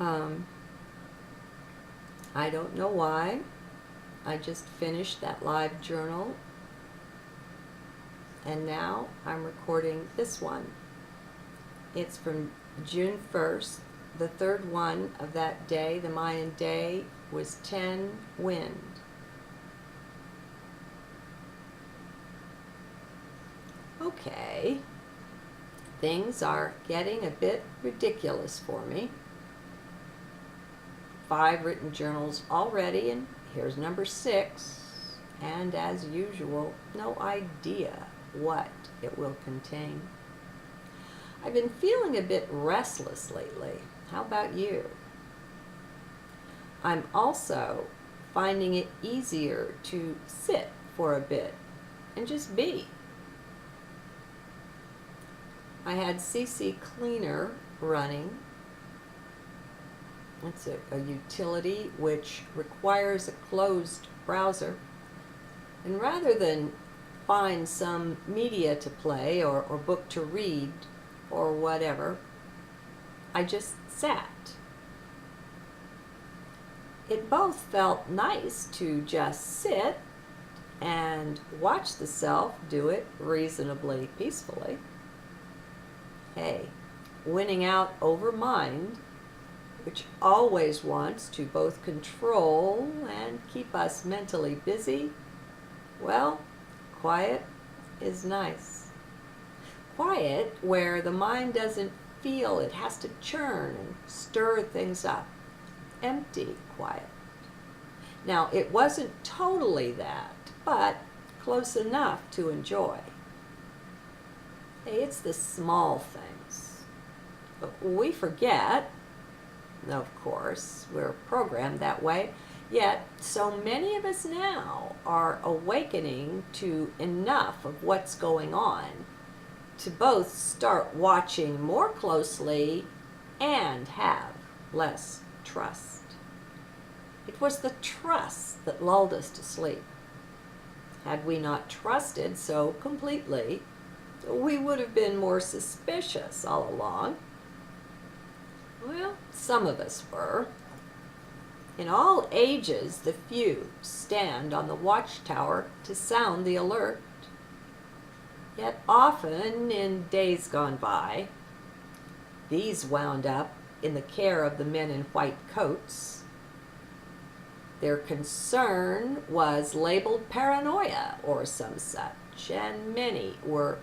Um, I don't know why. I just finished that live journal, and now I'm recording this one. It's from June 1st, the third one of that day. The Mayan day was 10 wind. Okay, things are getting a bit ridiculous for me. 5 written journals already, and here's number 6. And as usual, no idea what it will contain. I've been feeling a bit restless lately. How about you? I'm also finding it easier to sit for a bit and just be. I had CCCleaner running. It's a utility which requires a closed browser. And rather than find some media to play or book to read or whatever, I just sat. It both felt nice to just sit and watch the self do it reasonably peacefully. Hey, winning out over mind, which always wants to both control and keep us mentally busy, well, quiet is nice. Quiet where the mind doesn't feel it has to churn and stir things up. Empty quiet. Now, it wasn't totally that, but close enough to enjoy. Hey, it's the small things. But we forget, of course, we're programmed that way, yet so many of us now are awakening to enough of what's going on to both start watching more closely and have less trust. It was the trust that lulled us to sleep. Had we not trusted so completely, we would have been more suspicious all along. Well, some of us were. In all ages, the few stand on the watchtower to sound the alert. Yet often, in days gone by, these wound up in the care of the men in white coats. Their concern was labeled paranoia or some such, and many were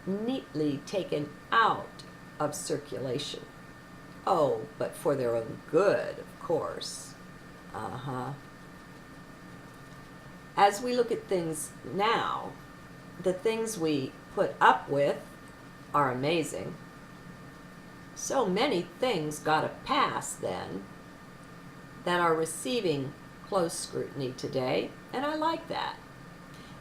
neatly taken out of circulation. Oh, but for their own good, of course. As we look at things now, the things we put up with are amazing. So many things got a pass then that are receiving close scrutiny today, and I like that.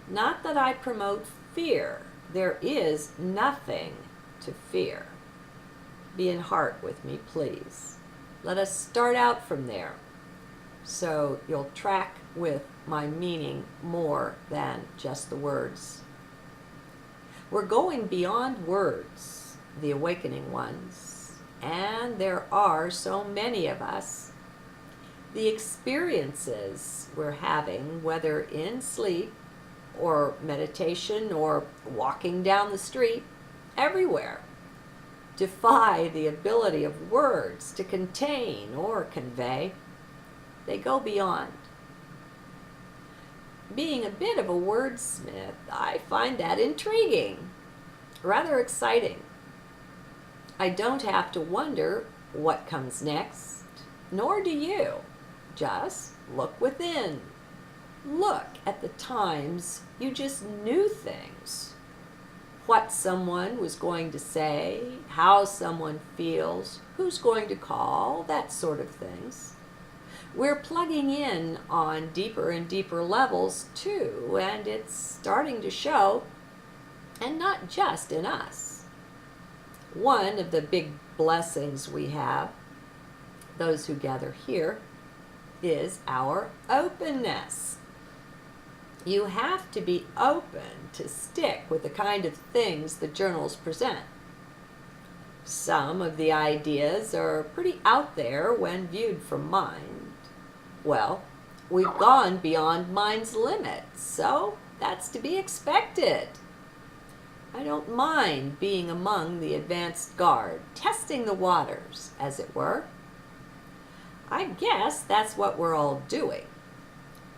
Not that I promote fear. There is nothing to fear. Be in heart with me, please. Let us start out from there, so you'll track with my meaning more than just the words. We're going beyond words, the awakening ones, and there are so many of us. The experiences we're having, whether in sleep or meditation or walking down the street, everywhere, defy the ability of words to contain or convey. They go beyond. Being a bit of a wordsmith, I find that intriguing, rather exciting. I don't have to wonder what comes next, nor do you. Just look within. Look at the times you just knew things. What someone was going to say, how someone feels, who's going to call, that sort of things. We're plugging in on deeper and deeper levels too, and it's starting to show, and not just in us. One of the big blessings we have, those who gather here, is our openness. You have to be open to stick with the kind of things the journals present. Some of the ideas are pretty out there when viewed from mind. Well, we've gone beyond mind's limits, so that's to be expected. I don't mind being among the advanced guard, testing the waters, as it were. I guess that's what we're all doing.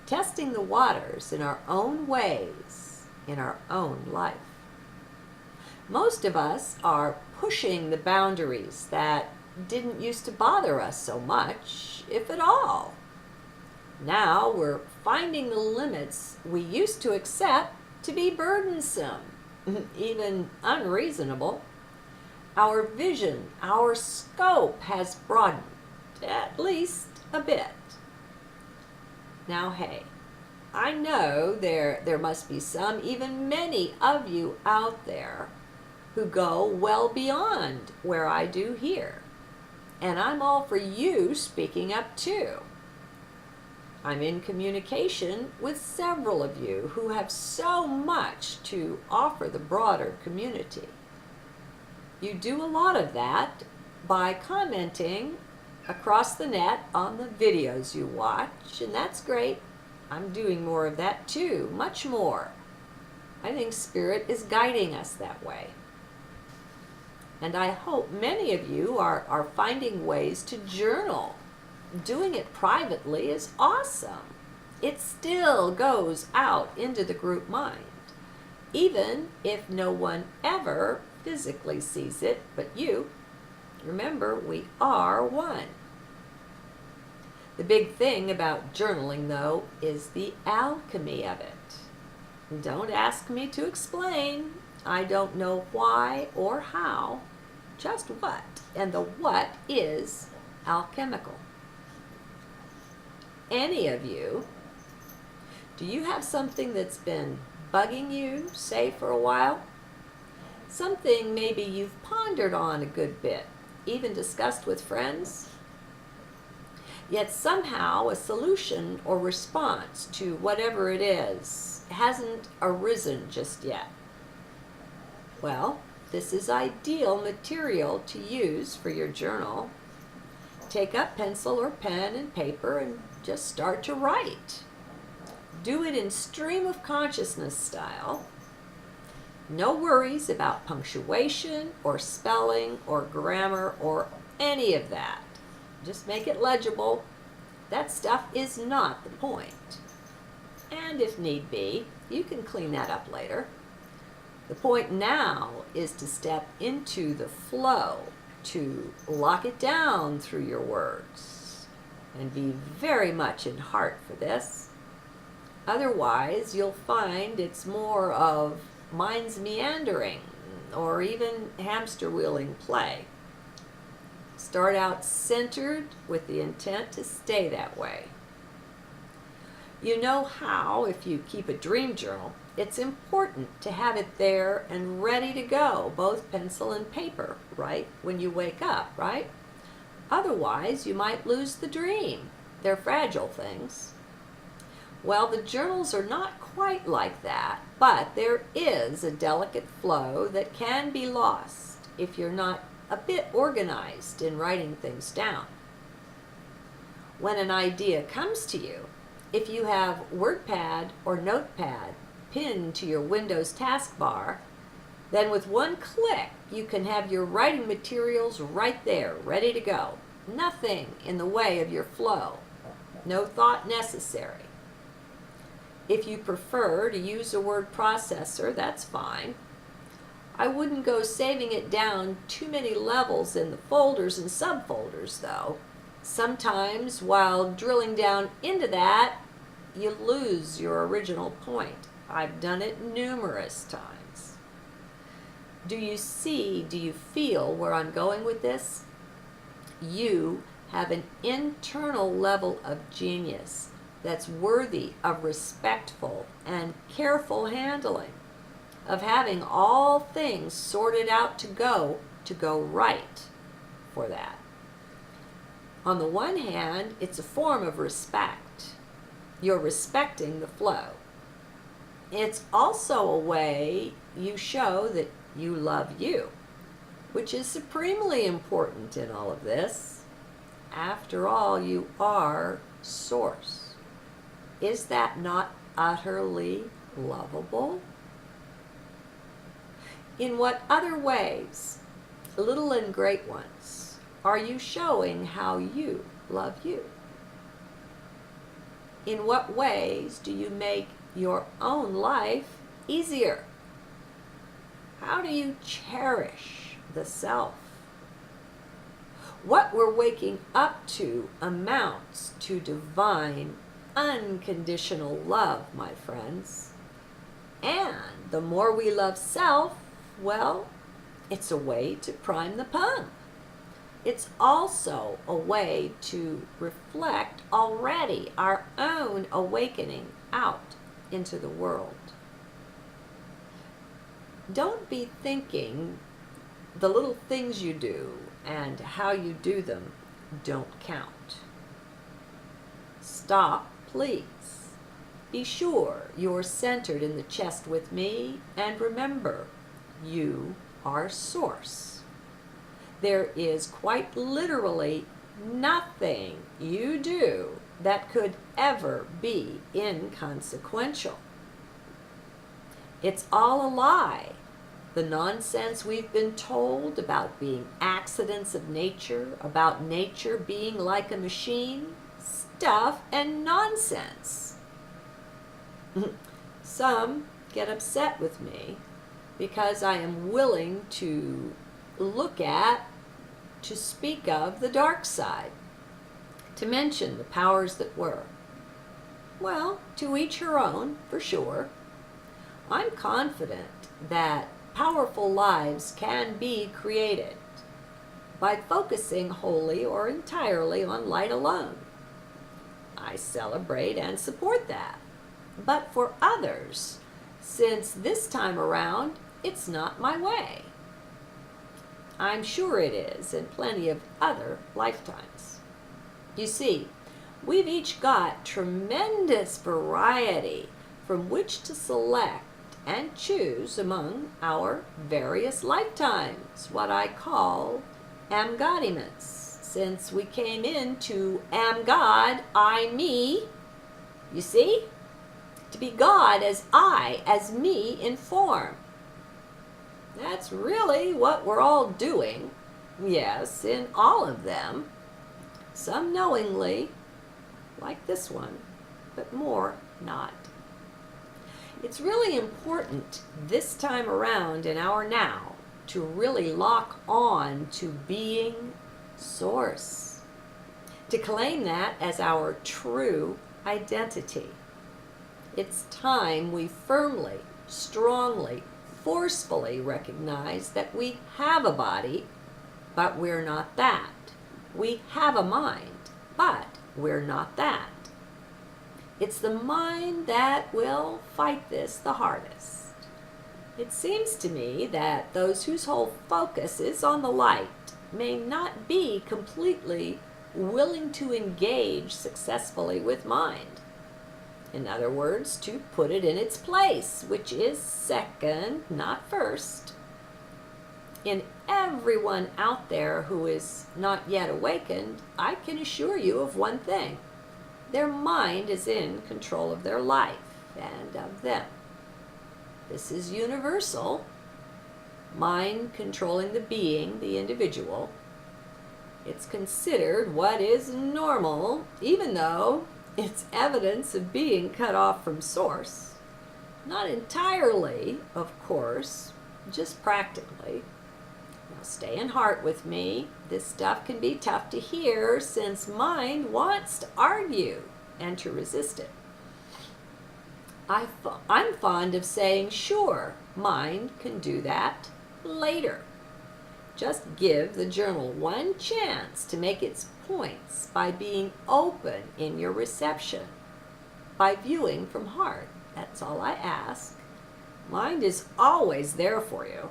Testing the waters in our own ways, in our own life. Most of us are pushing the boundaries that didn't used to bother us so much, if at all. Now we're finding the limits we used to accept to be burdensome, even unreasonable. Our vision, our scope has broadened, at least a bit. Now, hey, I know there must be some, even many of you out there who go well beyond where I do here. And I'm all for you speaking up too. I'm in communication with several of you who have so much to offer the broader community. You do a lot of that by commenting across the net on the videos you watch, and that's great. I'm doing more of that too, much more. I think Spirit is guiding us that way. And I hope many of you are finding ways to journal. Doing it privately is awesome. It still goes out into the group mind, even if no one ever physically sees it but you. Remember, we are one. The big thing about journaling, though, is the alchemy of it. Don't ask me to explain. I don't know why or how, just what. And the what is alchemical. Any of you, do you have something that's been bugging you, say, for a while? Something maybe you've pondered on a good bit, even discussed with friends? Yet somehow a solution or response to whatever it is hasn't arisen just yet. Well, this is ideal material to use for your journal. Take up pencil or pen and paper and just start to write. Do it in stream of consciousness style. No worries about punctuation or spelling or grammar or any of that. Just make it legible. That stuff is not the point. And if need be, you can clean that up later. The point now is to step into the flow, to lock it down through your words, and be very much in heart for this. Otherwise, you'll find it's more of mind's meandering or even hamster wheeling play. Start out centered with the intent to stay that way. You know how, if you keep a dream journal, it's important to have it there and ready to go, both pencil and paper, right? When you wake up, right? Otherwise, you might lose the dream. They're fragile things. Well, the journals are not quite like that, but there is a delicate flow that can be lost if you're not a bit organized in writing things down. When an idea comes to you, if you have WordPad or Notepad pinned to your Windows taskbar, then with one click you can have your writing materials right there, ready to go. Nothing in the way of your flow. No thought necessary. If you prefer to use a word processor, that's fine. I wouldn't go saving it down too many levels in the folders and subfolders, though. Sometimes, while drilling down into that, you lose your original point. I've done it numerous times. Do you feel where I'm going with this? You have an internal level of genius that's worthy of respectful and careful handling, of having all things sorted out to go right for that. On the one hand, it's a form of respect. You're respecting the flow. It's also a way you show that you love you, which is supremely important in all of this. After all, you are Source. Is that not utterly lovable? In what other ways, little and great ones, are you showing how you love you? In what ways do you make your own life easier? How do you cherish the self? What we're waking up to amounts to divine, unconditional love, my friends. And the more we love self, well, it's a way to prime the pump. It's also a way to reflect already our own awakening out into the world. Don't be thinking the little things you do and how you do them don't count. Stop, please. Be sure you're centered in the chest with me, and remember, you are Source. There is quite literally nothing you do that could ever be inconsequential. It's all a lie. The nonsense we've been told about being accidents of nature, about nature being like a machine, stuff and nonsense. Some get upset with me because I am willing to look at, to speak of the dark side, to mention the powers that were. Well, to each her own, for sure. I'm confident that powerful lives can be created by focusing wholly or entirely on light alone. I celebrate and support that. But for others, since this time around, it's not my way. I'm sure it is in plenty of other lifetimes. You see, we've each got tremendous variety from which to select and choose among our various lifetimes, what I call am-godiments, since we came into am God, I, me. You see? To be God as I, as me in form. That's really what we're all doing. Yes, in all of them. Some knowingly, like this one, but more not. It's really important this time around in our now to really lock on to being Source, to claim that as our true identity. It's time we firmly, strongly, forcefully recognize that we have a body, but we're not that. We have a mind, but we're not that. It's the mind that will fight this the hardest. It seems to me that those whose whole focus is on the light may not be completely willing to engage successfully with mind. In other words, to put it in its place, which is second, not first. In everyone out there who is not yet awakened, I can assure you of one thing. Their mind is in control of their life and of them. This is universal. Mind controlling the being, the individual. It's considered what is normal, even though it's evidence of being cut off from Source. Not entirely, of course, just practically. Now stay in heart with me. This stuff can be tough to hear since mind wants to argue and to resist it. I'm fond of saying, sure, mind can do that later. Just give the journal one chance to make its points by being open in your reception, by viewing from heart. That's all I ask. Mind is always there for you.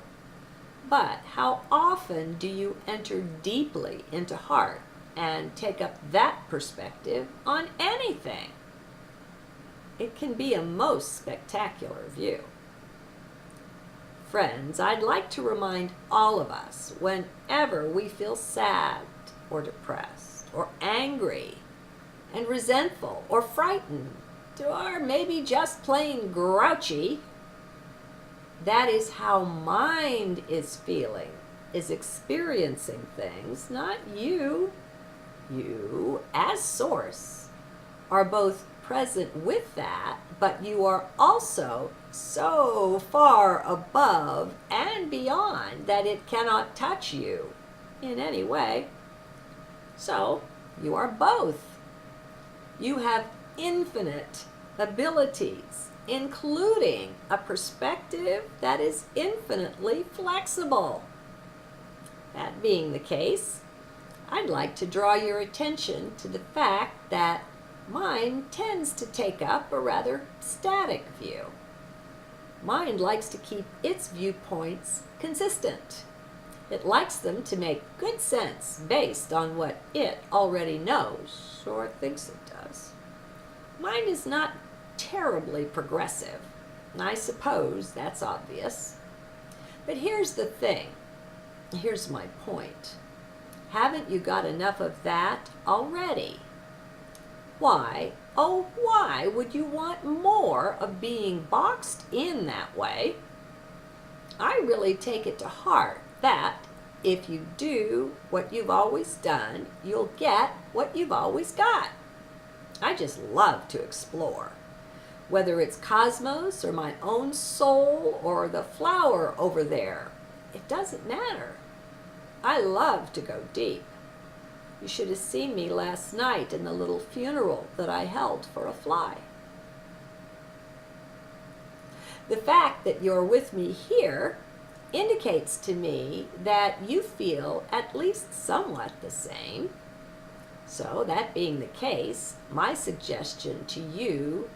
But how often do you enter deeply into heart and take up that perspective on anything? It can be a most spectacular view. friends, I'd like to remind all of us, whenever we feel sad or depressed or angry and resentful or frightened or maybe just plain grouchy, that is how mind is feeling, is experiencing things, not you. You, as source, are both present with that, but you are also so far above and beyond that it cannot touch you in any way. So, you are both. You have infinite abilities, including a perspective that is infinitely flexible. That being the case, I'd like to draw your attention to the fact that mind tends to take up a rather static view. Mind likes to keep its viewpoints consistent. It likes them to make good sense based on what it already knows or thinks it does. Mind is not terribly progressive. I suppose that's obvious. But here's the thing. Here's my point. Haven't you got enough of that already? Why, oh why would you want more of being boxed in that way? I really take it to heart that if you do what you've always done, you'll get what you've always got. I just love to explore. Whether it's cosmos or my own soul or the flower over there, it doesn't matter. I love to go deep. You should have seen me last night in the little funeral that I held for a fly. The fact that you're with me here indicates to me that you feel at least somewhat the same. So, that being the case, my suggestion to you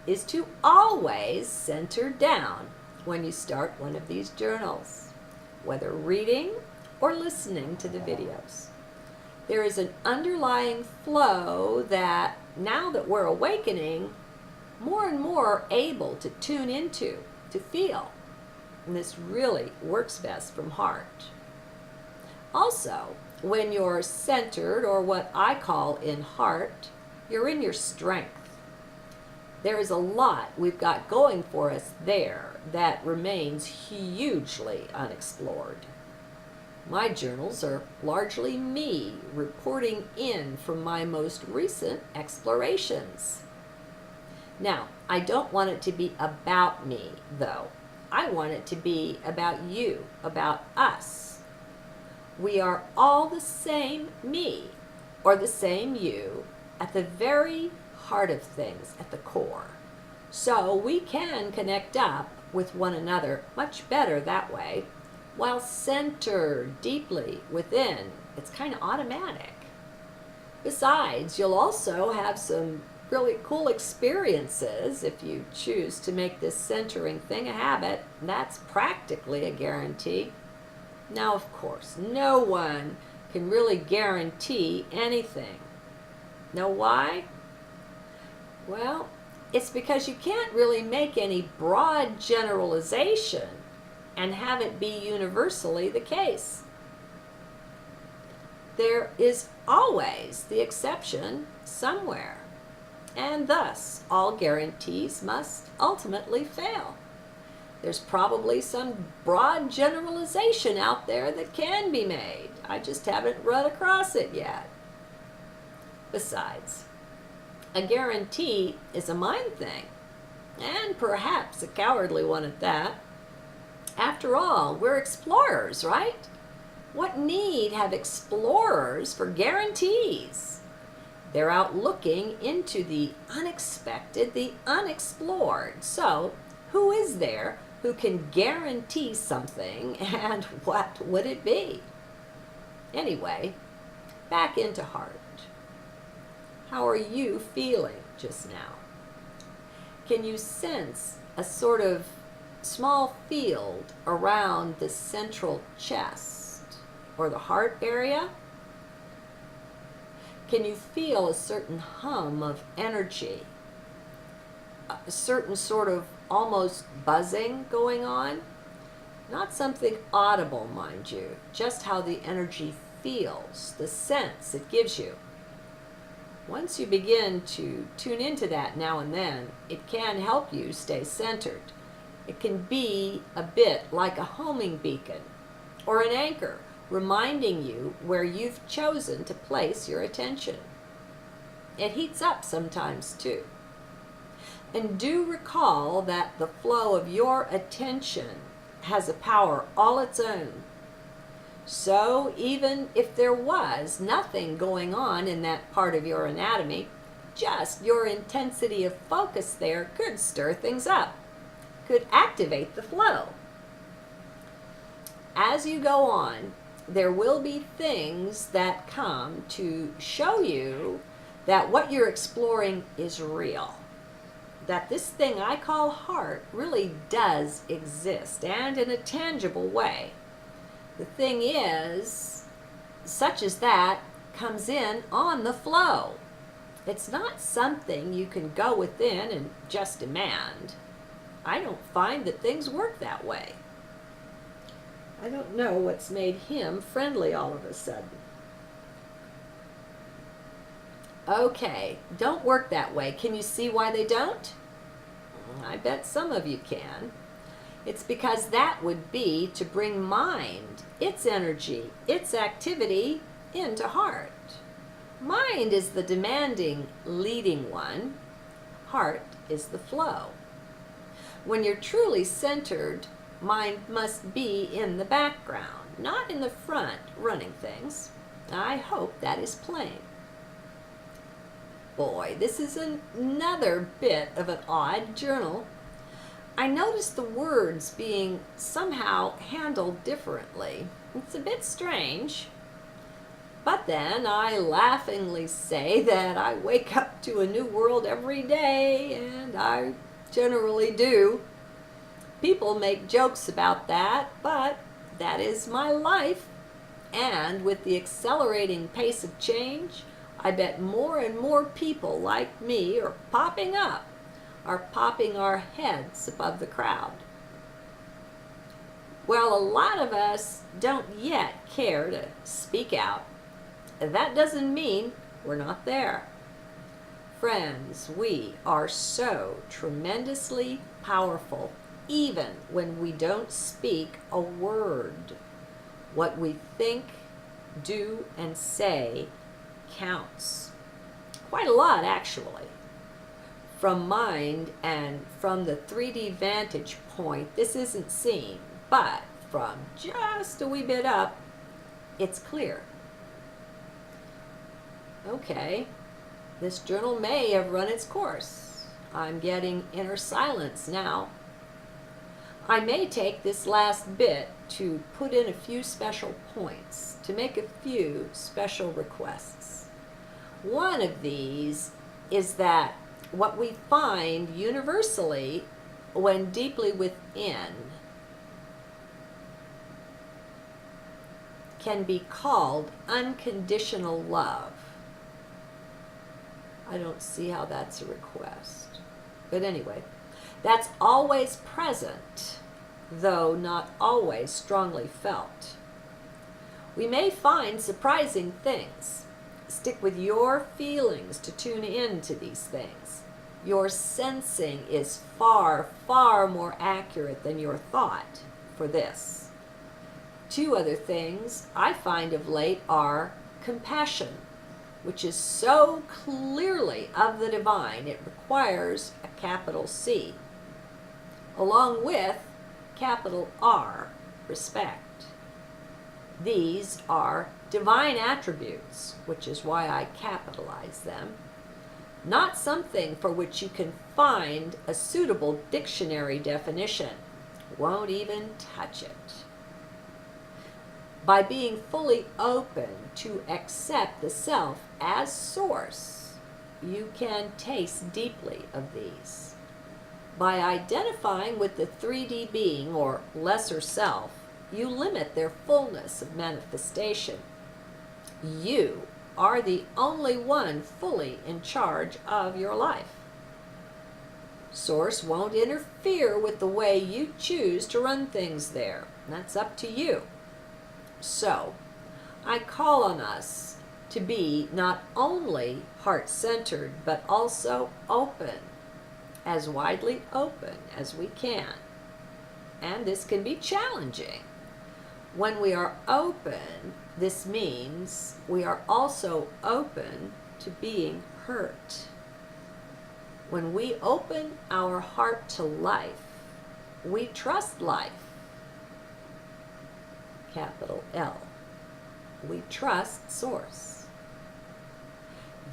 is to always center down when you start one of these journals, whether reading or listening to the videos. There is an underlying flow that, now that we're awakening, more and more are able to tune into, to feel. And this really works best from heart. Also, when you're centered, or what I call in heart, you're in your strength. There is a lot we've got going for us there that remains hugely unexplored. My journals are largely me reporting in from my most recent explorations. Now, I don't want it to be about me, though. I want it to be about you, about us. We are all the same me, or the same you, at the very heart of things, at the core. So we can connect up with one another much better that way, while centered deeply within. It's kind of automatic. Besides, you'll also have some really cool experiences if you choose to make this centering thing a habit. That's practically a guarantee. Now, of course, no one can really guarantee anything. Know why? Well, it's because you can't really make any broad generalization and have it be universally the case. There is always the exception somewhere, and thus all guarantees must ultimately fail. There's probably some broad generalization out there that can be made. I just haven't run across it yet. Besides, a guarantee is a mind thing, and perhaps a cowardly one at that. After all, we're explorers, right? What need have explorers for guarantees? They're out looking into the unexpected, the unexplored. So, who is there who can guarantee something, and what would it be? Anyway, back into heart. How are you feeling just now? Can you sense a sort of small field around the central chest or the heart area? Can you feel a certain hum of energy, a certain sort of almost buzzing going on? Not something audible, mind you, just how the energy feels, the sense it gives you. Once you begin to tune into that now and then, it can help you stay centered. It can be a bit like a homing beacon or an anchor, reminding you where you've chosen to place your attention. It heats up sometimes too. And do recall that the flow of your attention has a power all its own. So even if there was nothing going on in that part of your anatomy, just your intensity of focus there could stir things up, could activate the flow. As you go on, there will be things that come to show you that what you're exploring is real. That this thing I call heart really does exist, and in a tangible way. The thing is, such as that comes in on the flow. It's not something you can go within and just demand. I don't find that things work that way. I don't know what's made him friendly all of a sudden. Okay, don't work that way. Can you see why they don't? I bet some of you can. It's because that would be to bring mind, its energy, its activity into heart. Mind is the demanding, leading one. Heart is the flow. When you're truly centered, mind must be in the background, not in the front, running things. I hope that is plain. Boy, this is another bit of an odd journal. I noticed the words being somehow handled differently. It's a bit strange. But then I laughingly say that I wake up to a new world every day, and I generally do. People make jokes about that, but that is my life. And with the accelerating pace of change, I bet more and more people like me are popping up, are popping our heads above the crowd. Well, a lot of us don't yet care to speak out. That doesn't mean we're not there. Friends, we are so tremendously powerful, even when we don't speak a word. What we think, do, and say counts. Quite a lot, actually. From mind and from the 3D vantage point, this isn't seen, but from just a wee bit up, it's clear. Okay, this journal may have run its course. I'm getting inner silence now. I may take this last bit to put in a few special points, to make a few special requests. One of these is that what we find universally when deeply within can be called unconditional love. I don't see how that's a request. But anyway, that's always present, though not always strongly felt. We may find surprising things. Stick with your feelings to tune in to these things. Your sensing is far, far more accurate than your thought for this. Two other things I find of late are compassion, which is so clearly of the divine it requires a capital C, along with capital R, respect. These are divine attributes, which is why I capitalize them, not something for which you can find a suitable dictionary definition. Won't even touch it. By being fully open to accept the self as source, you can taste deeply of these. By identifying with the 3D being or lesser self, you limit their fullness of manifestation. You are the only one fully in charge of your life. Source won't interfere with the way you choose to run things there. That's up to you. So, I call on us to be not only heart-centered, but also open, as widely open as we can. And this can be challenging. When we are open, this means we are also open to being hurt. When we open our heart to life, we trust life. Capital L. We trust Source.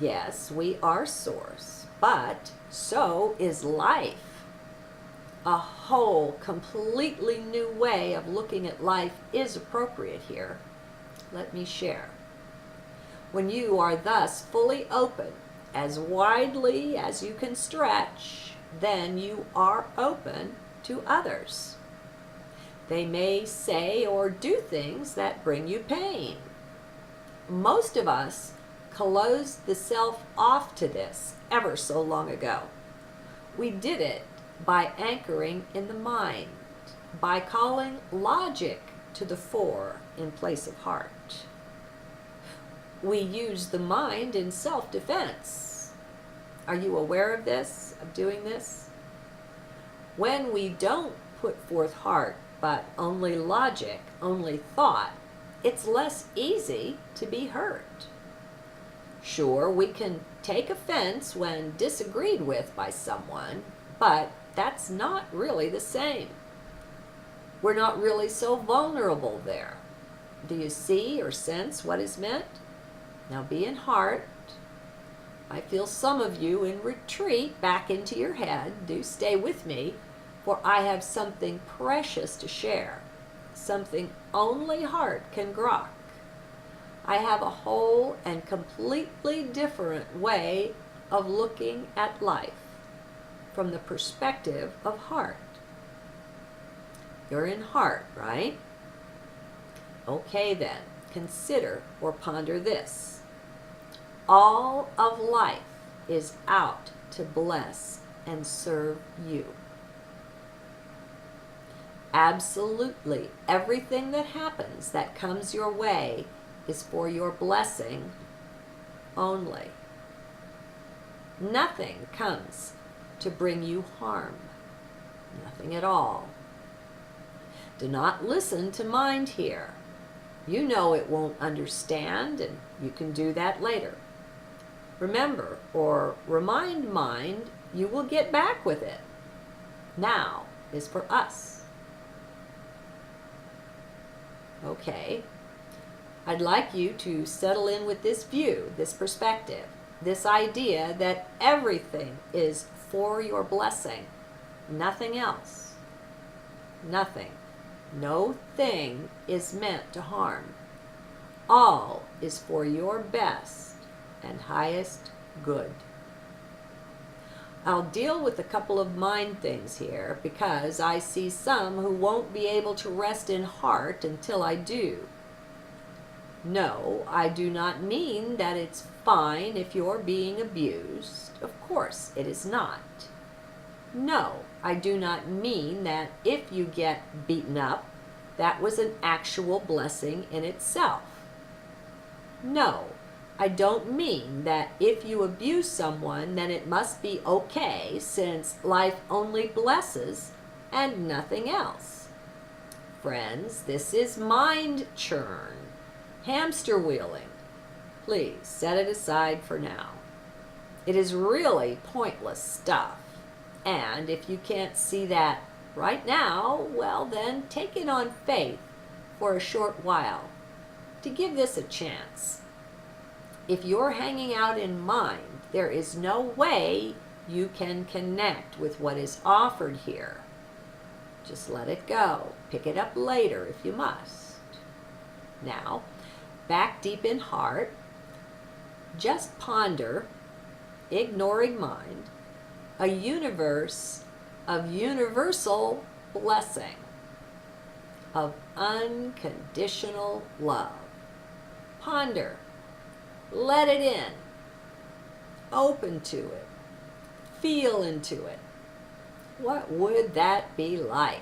Yes, we are Source, but so is life. A whole, completely new way of looking at life is appropriate here. Let me share. When you are thus fully open, as widely as you can stretch, then you are open to others. They may say or do things that bring you pain. Most of us closed the self off to this ever so long ago. We did it by anchoring in the mind, by calling logic to the fore in place of heart. We use the mind in self-defense. Are you aware of this, of doing this? When we don't put forth heart, but only logic, only thought, it's less easy to be hurt. Sure, we can take offense when disagreed with by someone, but that's not really the same. We're not really so vulnerable there. Do you see or sense what is meant? Now be in heart. I feel some of you in retreat back into your head. Do stay with me, for I have something precious to share, something only heart can grok. I have a whole and completely different way of looking at life from the perspective of heart. You're in heart, right? Okay then, consider or ponder this. All of life is out to bless and serve you. Absolutely everything that happens, that comes your way, is for your blessing only. Nothing comes to bring you harm. Nothing at all. Do not listen to mind here. You know it won't understand, and you can do that later. Remember, or remind mind, you will get back with it. Now is for us. Okay. I'd like you to settle in with this view, this perspective, this idea that everything is for your blessing, nothing else. Nothing. No thing is meant to harm. All is for your best and highest good. I'll deal with a couple of mind things here because I see some who won't be able to rest in heart until I do. No, I do not mean that it's fine if you're being abused. Of course, it is not. No, I do not mean that if you get beaten up, that was an actual blessing in itself. No, I don't mean that if you abuse someone, then it must be okay, since life only blesses and nothing else. Friends, this is mind churn. Hamster wheeling. Please set it aside for now. It is really pointless stuff. And if you can't see that right now, well then take it on faith for a short while to give this a chance. If you're hanging out in mind, there is no way you can connect with what is offered here. Just let it go. Pick it up later if you must. Now, back deep in heart, just ponder, ignoring mind, a universe of universal blessing, of unconditional love. Ponder, let it in, open to it, feel into it, What would that be like?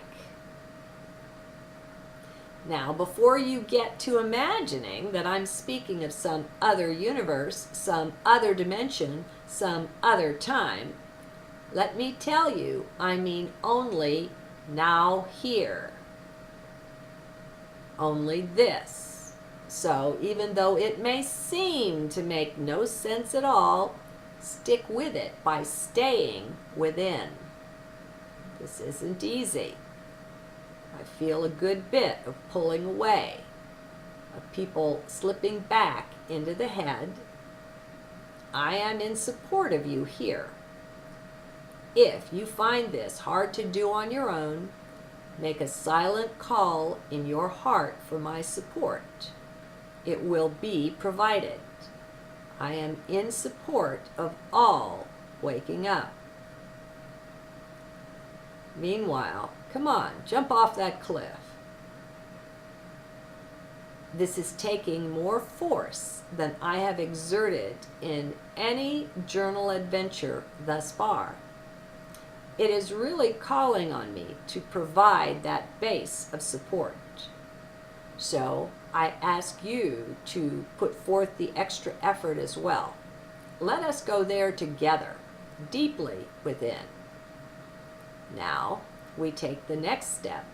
Now, before you get to imagining that I'm speaking of some other universe, some other dimension, some other time, let me tell you, I mean only now here. Only this. So even though it may seem to make no sense at all, stick with it by staying within. This isn't easy. I feel a good bit of pulling away, of people slipping back into the head. I am in support of you here. If you find this hard to do on your own, make a silent call in your heart for my support. It will be provided. I am in support of all waking up. Meanwhile, come on, jump off that cliff. This is taking more force than I have exerted in any journal adventure thus far. It is really calling on me to provide that base of support. So I ask you to put forth the extra effort as well. Let us go there together, deeply within. Now we take the next step,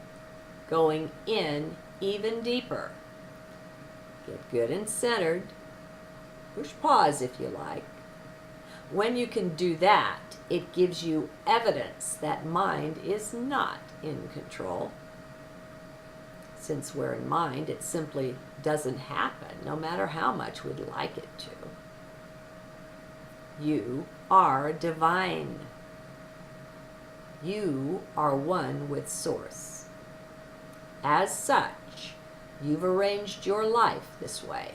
going in even deeper. Get good and centered. Push pause if you like. When you can do that, it gives you evidence that mind is not in control. Since we're in mind, it simply doesn't happen, no matter how much we'd like it to. You are divine. You are one with Source. As such, you've arranged your life this way.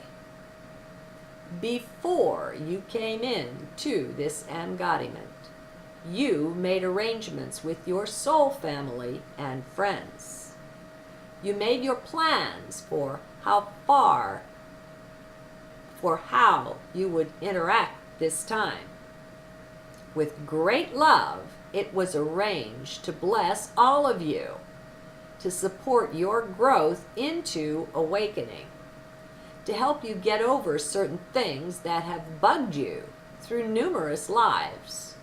Before you came in to this embodiment, you made arrangements with your soul family and friends. You made your plans for how you would interact this time. With great love, it was arranged to bless all of you, to support your growth into awakening, to help you get over certain things that have bugged you through numerous lives.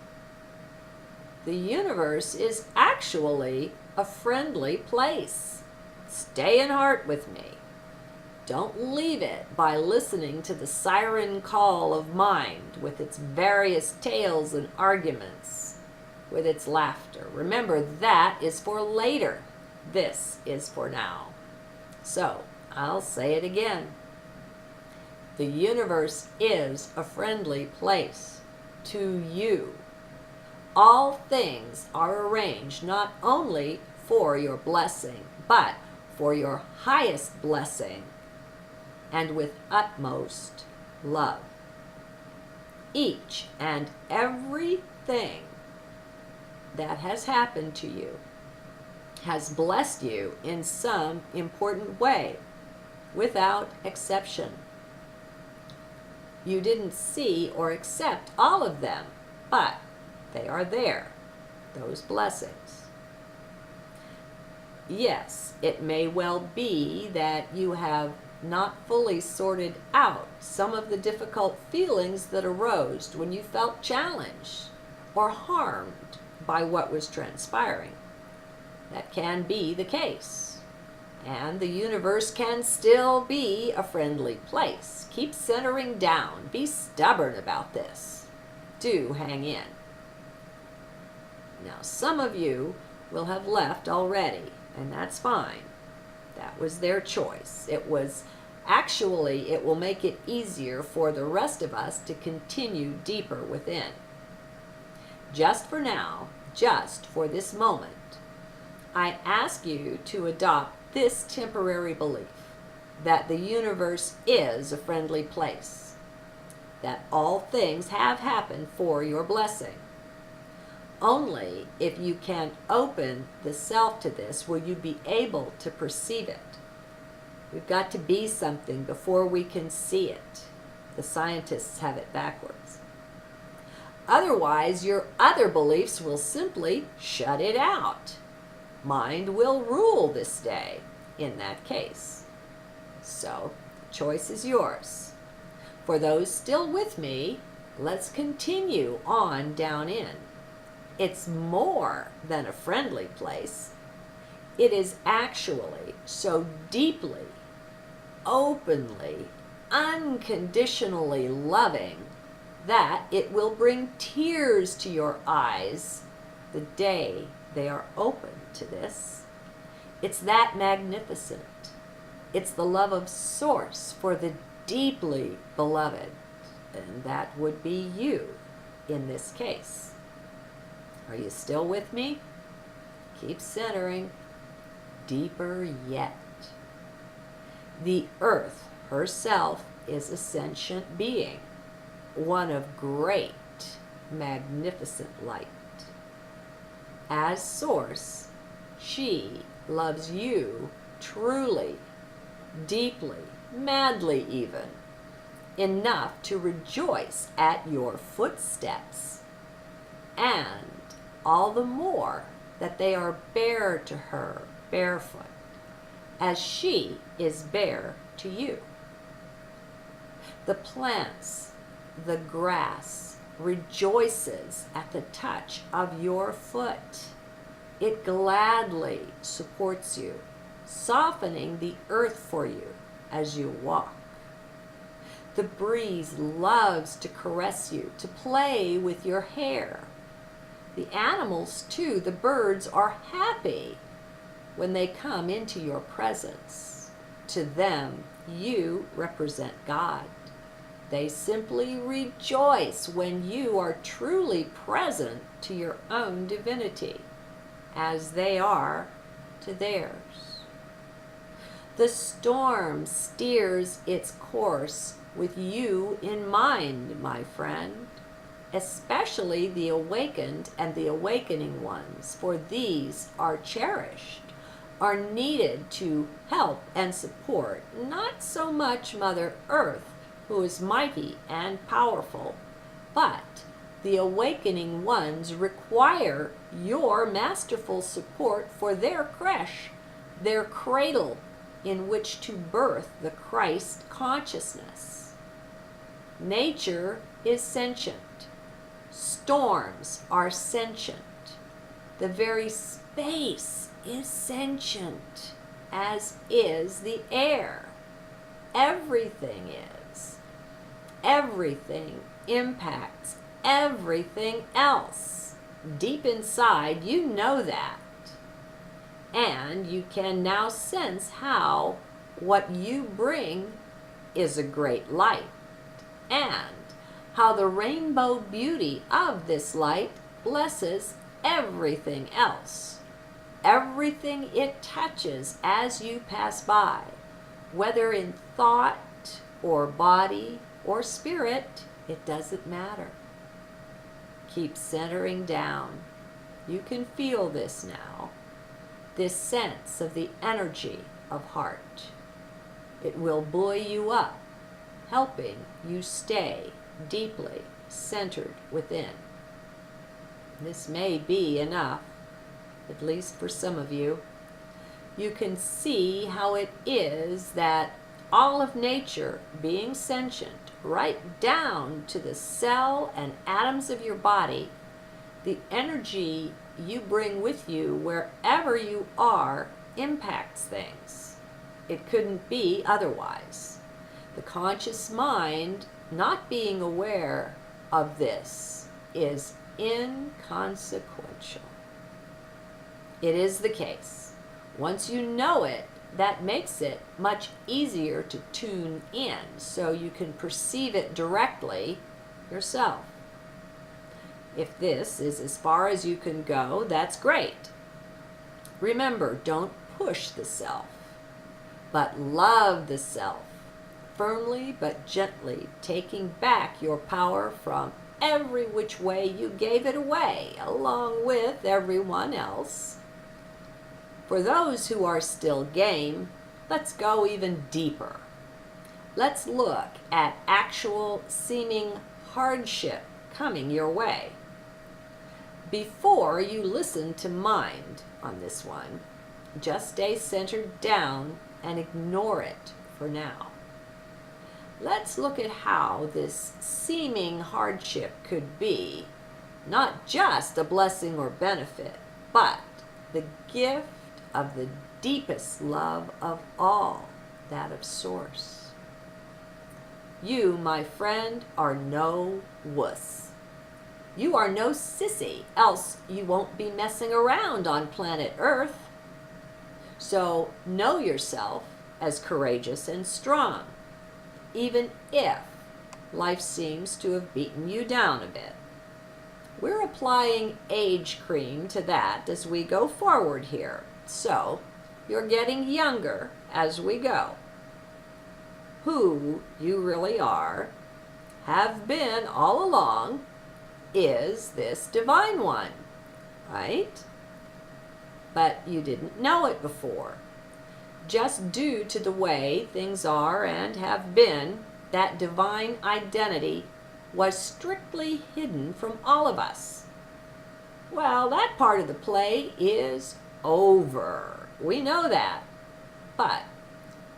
The universe is actually a friendly place. Stay in heart with me. Don't leave it by listening to the siren call of mind with its various tales and arguments, with its laughter. Remember, that is for later. This is for now. So, I'll say it again. The universe is a friendly place to you. All things are arranged not only for your blessing, but for your highest blessing, and with utmost love. Each and everything that has happened to you has blessed you in some important way, without exception. You didn't see or accept all of them, but they are there, those blessings. Yes, it may well be that you have not fully sorted out some of the difficult feelings that arose when you felt challenged or harmed by what was transpiring. That can be the case. And the universe can still be a friendly place. Keep centering down. Be stubborn about this. Do hang in. Now, some of you will have left already, and that's fine. That was their choice. It will make it easier for the rest of us to continue deeper within. Just for now, just for this moment, I ask you to adopt this temporary belief that the universe is a friendly place, that all things have happened for your blessing. Only if you can open the self to this will you be able to perceive it. We've got to be something before we can see it. The scientists have it backwards. Otherwise, your other beliefs will simply shut it out. Mind will rule this day in that case. So, the choice is yours. For those still with me, let's continue on down in. It's more than a friendly place. It is actually so deeply, openly, unconditionally loving that it will bring tears to your eyes the day they are open to this. It's that magnificent. It's the love of Source for the deeply beloved, and that would be you in this case. Are you still with me? Keep centering. Deeper yet. The earth herself is a sentient being, one of great, magnificent light. As Source, she loves you truly, deeply, madly even, enough to rejoice at your footsteps, and all the more that they are bare to her barefoot, as she is bare to you. The plants, the grass, rejoices at the touch of your foot. It gladly supports you, softening the earth for you as you walk. The breeze loves to caress you, to play with your hair. The animals, too, the birds, are happy when they come into your presence. To them, you represent God. They simply rejoice when you are truly present to your own divinity, as they are to theirs. The storm steers its course with you in mind, my friend, especially the awakened and the awakening ones, for these are cherished, are needed to help and support not so much Mother Earth, who is mighty and powerful, but the awakening ones require your masterful support for their creche, their cradle in which to birth the Christ consciousness. Nature is sentient. Storms are sentient. The very space is sentient, as is the air. Everything is. Everything impacts everything else. Deep inside, you know that. And you can now sense how what you bring is a great light, and how the rainbow beauty of this light blesses everything else. Everything it touches as you pass by, whether in thought or body or spirit, it doesn't matter. Keep centering down. You can feel this now, this sense of the energy of heart. It will buoy you up, helping you stay deeply centered within. This may be enough, at least for some of you. You can see how it is that all of nature, being sentient, right down to the cell and atoms of your body, the energy you bring with you wherever you are impacts things. It couldn't be otherwise. The conscious mind, not being aware of this, is inconsequential. It is the case. Once you know it, that makes it much easier to tune in so you can perceive it directly yourself. If this is as far as you can go, that's great. Remember, don't push the self, but love the self, firmly but gently taking back your power from every which way you gave it away, along with everyone else. For those who are still game, let's go even deeper. Let's look at actual seeming hardship coming your way. Before you listen to mind on this one, just stay centered down and ignore it for now. Let's look at how this seeming hardship could be not just a blessing or benefit, but the gift of the deepest love of all, that of Source. You, my friend, are no wuss. You are no sissy, else you won't be messing around on planet Earth. So know yourself as courageous and strong, even if life seems to have beaten you down a bit. We're applying age cream to that as we go forward here, so you're getting younger as we go. Who you really are, have been all along, is this divine one, right? But you didn't know it before. Just due to the way things are and have been, that divine identity was strictly hidden from all of us. Well, that part of the play is over. We know that. But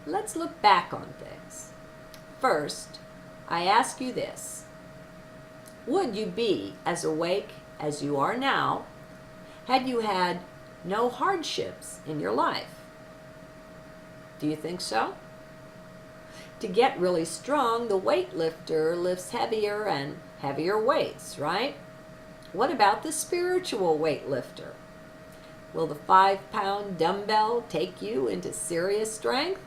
let's look back on things. First, I ask you this. Would you be as awake as you are now had you had no hardships in your life? Do you think so? To get really strong, the weightlifter lifts heavier and heavier weights, right? What about the spiritual weightlifter? Will the 5-pound dumbbell take you into serious strength?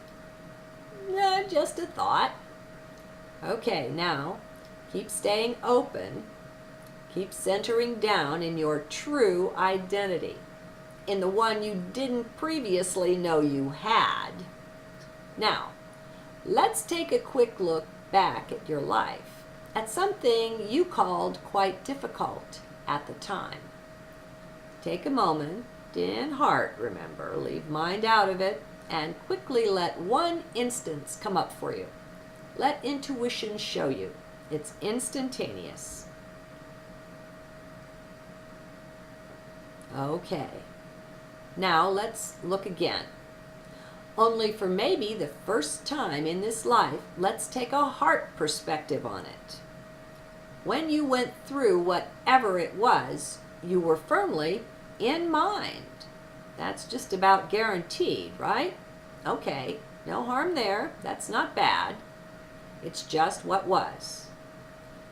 Just a thought. Okay, now keep staying open. Keep centering down in your true identity, in the one you didn't previously know you had. Now, let's take a quick look back at your life, at something you called quite difficult at the time. Take a moment, in heart, remember, leave mind out of it, and quickly let one instance come up for you. Let intuition show you. It's instantaneous. Okay, now let's look again. Only for maybe the first time in this life, let's take a heart perspective on it. When you went through whatever it was, you were firmly in mind. That's just about guaranteed, right? Okay, no harm there. That's not bad. It's just what was.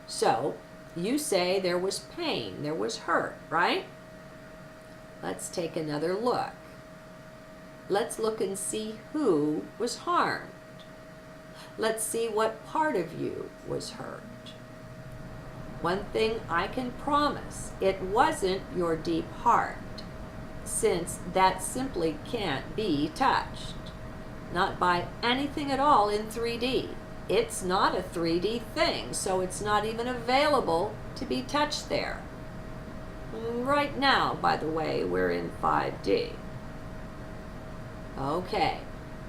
So, you say there was pain, there was hurt, right? Let's take another look. Let's look and see who was harmed. Let's see what part of you was hurt. One thing I can promise, it wasn't your deep heart, since that simply can't be touched. Not by anything at all in 3D. It's not a 3D thing, so it's not even available to be touched there. Right now, by the way, we're in 5D. Okay,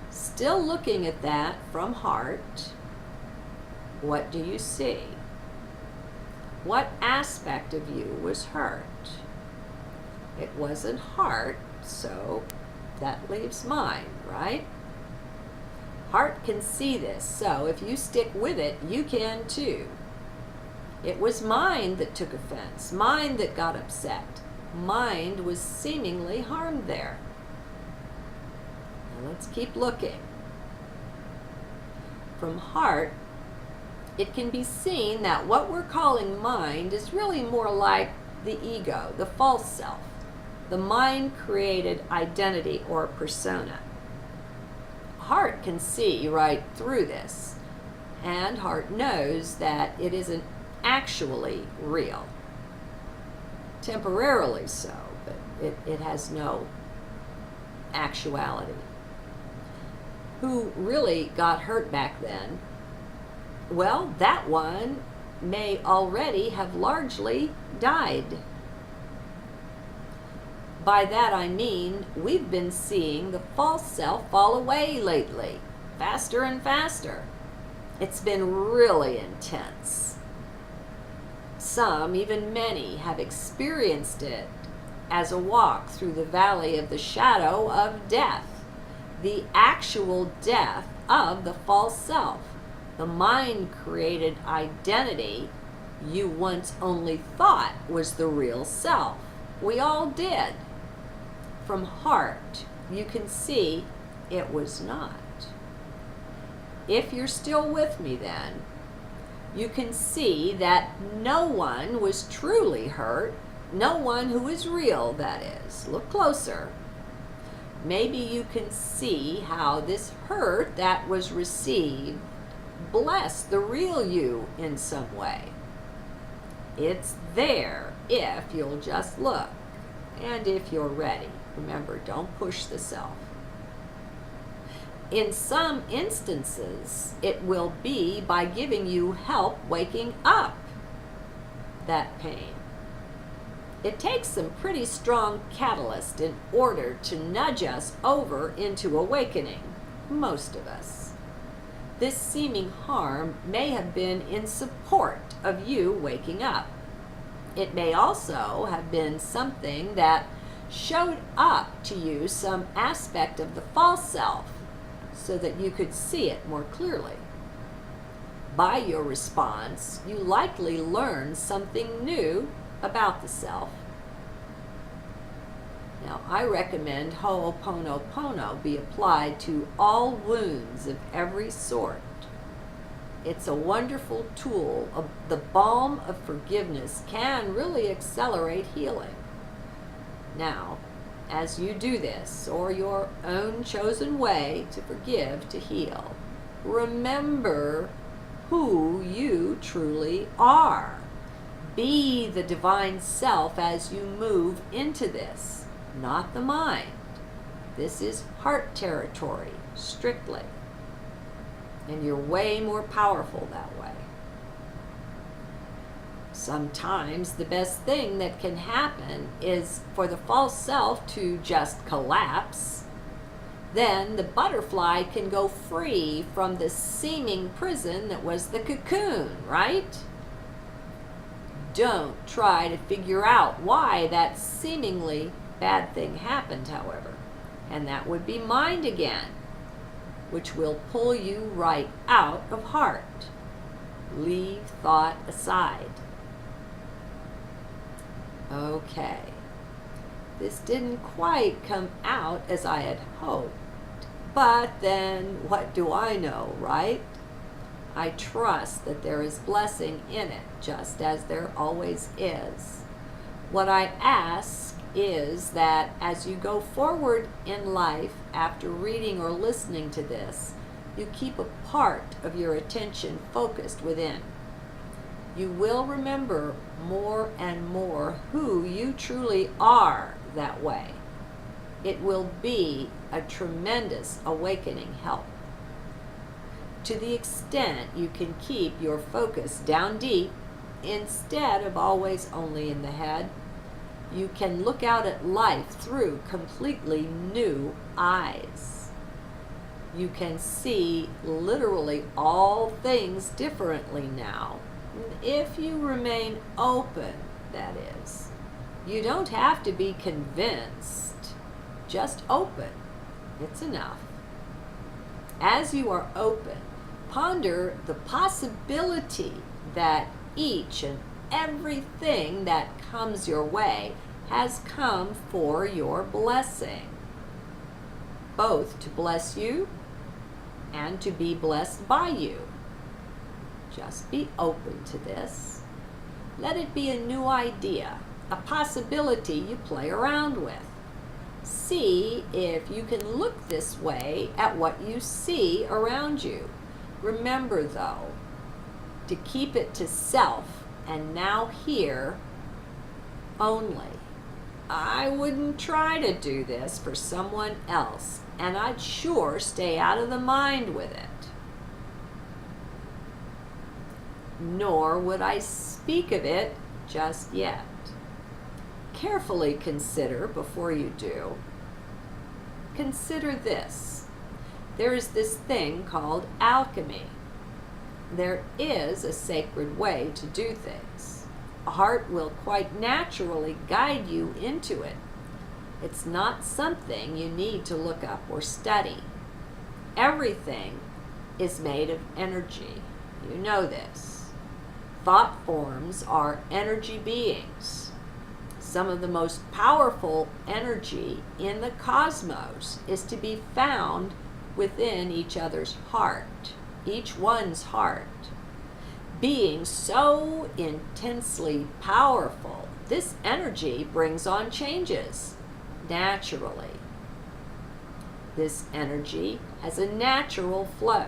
still looking at that from heart, what do you see? What aspect of you was hurt? It wasn't heart, so that leaves mind, right? Heart can see this, so if you stick with it, you can too. It was mind that took offense, mind that got upset. Mind was seemingly harmed there. Now let's keep looking. From heart, it can be seen that what we're calling mind is really more like the ego, the false self, the mind-created identity or persona. Heart can see right through this, and heart knows that it isn't actually real. Temporarily so, but it has no actuality. Who really got hurt back then? Well, that one may already have largely died. By that I mean we've been seeing the false self fall away lately, faster and faster. It's been really intense. Some, even many, have experienced it as a walk through the valley of the shadow of death, the actual death of the false self, the mind-created identity you once only thought was the real self. We all did. From heart, you can see it was not. If you're still with me then, you can see that no one was truly hurt, no one who is real, that is. Look closer. Maybe you can see how this hurt that was received blessed the real you in some way. It's there if you'll just look and if you're ready. Remember, don't push the self. In some instances, it will be by giving you help waking up that pain. It takes some pretty strong catalyst in order to nudge us over into awakening, most of us. This seeming harm may have been in support of you waking up. It may also have been something that showed up to you some aspect of the false self so that you could see it more clearly. By your response, you likely learned something new about the self. Now, I recommend Ho'oponopono be applied to all wounds of every sort. It's a wonderful tool. The balm of forgiveness can really accelerate healing. Now, as you do this, or your own chosen way to forgive, to heal, remember who you truly are. Be the divine self as you move into this, not the mind. This is heart territory, strictly. And you're way more powerful that way. Sometimes the best thing that can happen is for the false self to just collapse. Then the butterfly can go free from the seeming prison that was the cocoon, right? Don't try to figure out why that seemingly bad thing happened, however. And that would be mind again, which will pull you right out of heart. Leave thought aside. Okay, this didn't quite come out as I had hoped, but then what do I know, right? I trust that there is blessing in it, just as there always is. What I ask is that as you go forward in life after reading or listening to this, you keep a part of your attention focused within. You will remember more and more who you truly are that way. It will be a tremendous awakening help. To the extent you can keep your focus down deep, instead of always only in the head, you can look out at life through completely new eyes. You can see literally all things differently now, if you remain open, that is. You don't have to be convinced, just open. It's enough. As you are open, ponder the possibility that each and everything that comes your way has come for your blessing, both to bless you and to be blessed by you. Just be open to this. Let it be a new idea, a possibility you play around with. See if you can look this way at what you see around you. Remember, though, to keep it to self and now here only. I wouldn't try to do this for someone else, and I'd sure stay out of the mind with it. Nor would I speak of it just yet. Carefully consider before you do. Consider this. There is this thing called alchemy. There is a sacred way to do things. heart will quite naturally guide you into it. It's not something you need to look up or study. Everything is made of energy. You know this. Thought forms are energy beings. Some of the most powerful energy in the cosmos is to be found within each other's heart, each one's heart. Being so intensely powerful, this energy brings on changes naturally. This energy has a natural flow.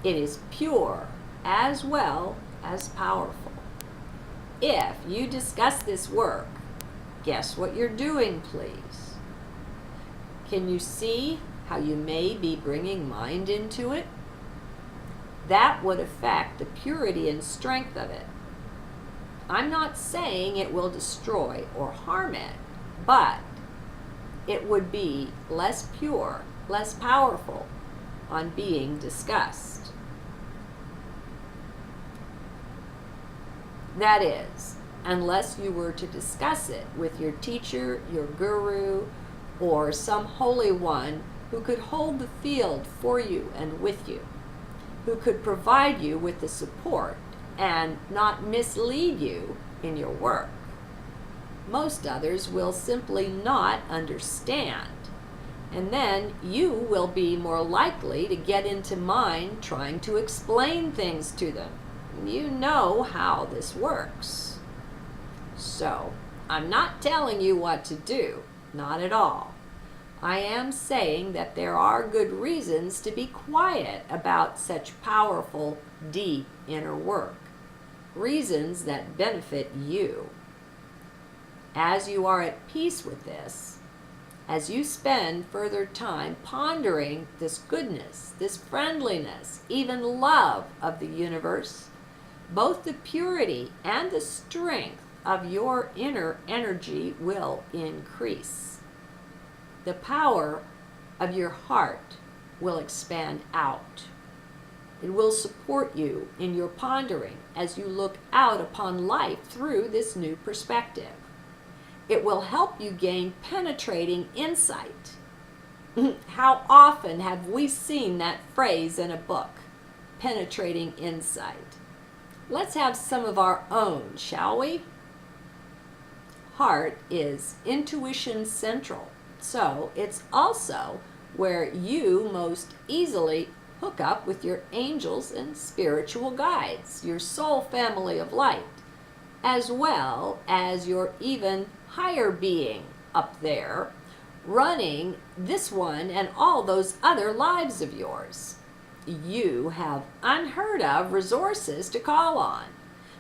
It is pure as well as powerful. If you discuss this work, guess what you're doing, please? Can you see how you may be bringing mind into it? That would affect the purity and strength of it. I'm not saying it will destroy or harm it, but it would be less pure, less powerful on being discussed. That is, unless you were to discuss it with your teacher, your guru, or some holy one who could hold the field for you and with you, who could provide you with the support and not mislead you in your work. Most others will simply not understand, and then you will be more likely to get into mind trying to explain things to them. You know how this works. So, I'm not telling you what to do, not at all. I am saying that there are good reasons to be quiet about such powerful, deep inner work. Reasons that benefit you. As you are at peace with this, as you spend further time pondering this goodness, this friendliness, even love of the universe, both the purity and the strength of your inner energy will increase. The power of your heart will expand out. It will support you in your pondering as you look out upon life through this new perspective. It will help you gain penetrating insight. How often have we seen that phrase in a book? Penetrating insight. Let's have some of our own, shall we? Heart is intuition central, so it's also where you most easily hook up with your angels and spiritual guides, your soul family of light, as well as your even higher being up there, running this one and all those other lives of yours. You have unheard of resources to call on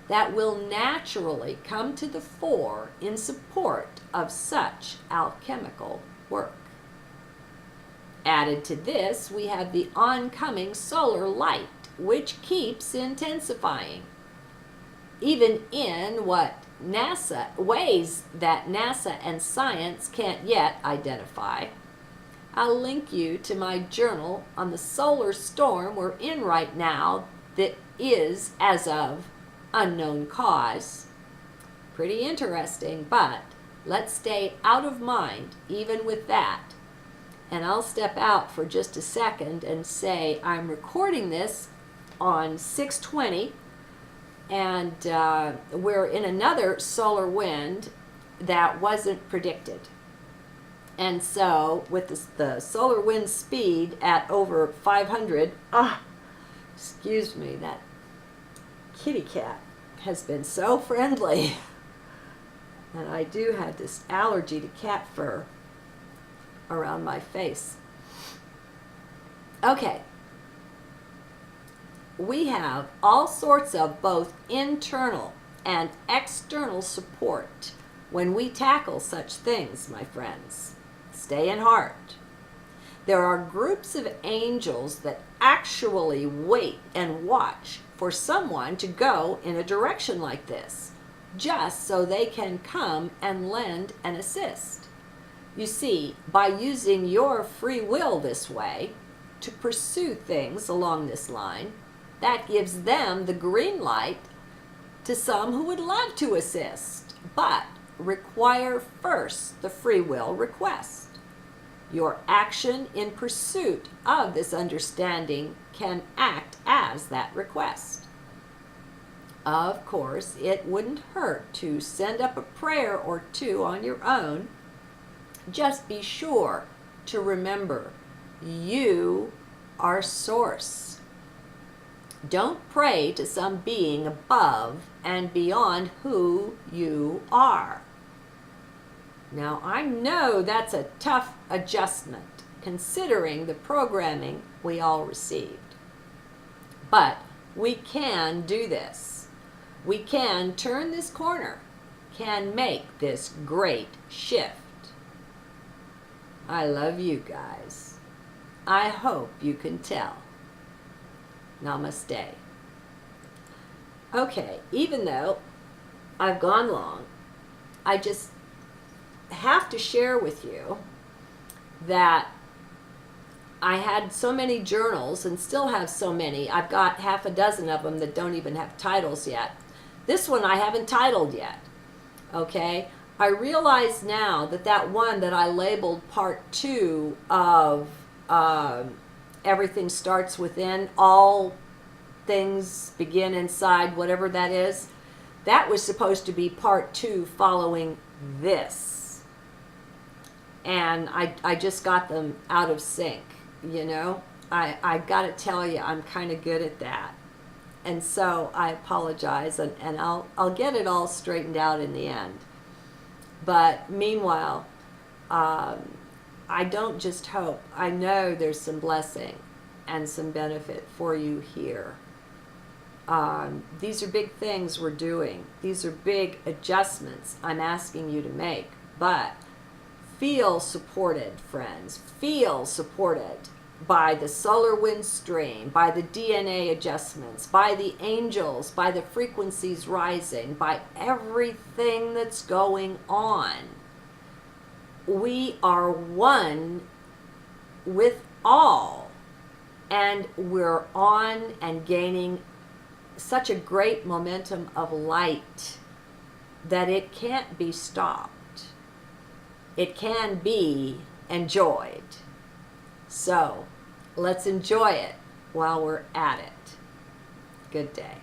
that will naturally come to the fore in support of such alchemical work. Added to this, we have the oncoming solar light, which keeps intensifying. Even in ways that NASA and science can't yet identify. I'll link you to my journal on the solar storm we're in right now that is, as of, unknown cause. Pretty interesting, but let's stay out of mind even with that. And I'll step out for just a second and say I'm recording this on 6/20, and we're in another solar wind that wasn't predicted. And so with the solar wind speed at over 500, excuse me, that kitty cat has been so friendly. And I do have this allergy to cat fur around my face. Okay. We have all sorts of both internal and external support when we tackle such things, my friends. Stay in heart. There are groups of angels that actually wait and watch for someone to go in a direction like this, just so they can come and lend and assist. You see, by using your free will this way to pursue things along this line, that gives them the green light to some who would love to assist, but require first the free will request. Your action in pursuit of this understanding can act as that request. Of course, it wouldn't hurt to send up a prayer or two on your own. Just be sure to remember you are source. Don't pray to some being above and beyond who you are. Now, I know that's a tough adjustment considering the programming we all received. But we can do this. We can turn this corner, can make this great shift. I love you guys. I hope you can tell. Namaste. Okay, even though I've gone long, I just have to share with you that I had so many journals and still have so many. I've got half a dozen of them that don't even have titles yet. This one I haven't titled yet. Okay? I realize now that that one that I labeled part 2 of Everything Starts Within, All Things Begin Inside, whatever that is, that was supposed to be part 2 following this. And I just got them out of sync, you know. I got to tell you, I'm kind of good at that. And so I apologize, and I'll get it all straightened out in the end. But meanwhile, I don't just hope. I know there's some blessing and some benefit for you here. These are big things we're doing. These are big adjustments I'm asking you to make. But feel supported, friends. Feel supported by the solar wind stream, by the DNA adjustments, by the angels, by the frequencies rising, by everything that's going on. We are one with all, and we're on and gaining such a great momentum of light that it can't be stopped. It can be enjoyed. So let's enjoy it while we're at it. Good day.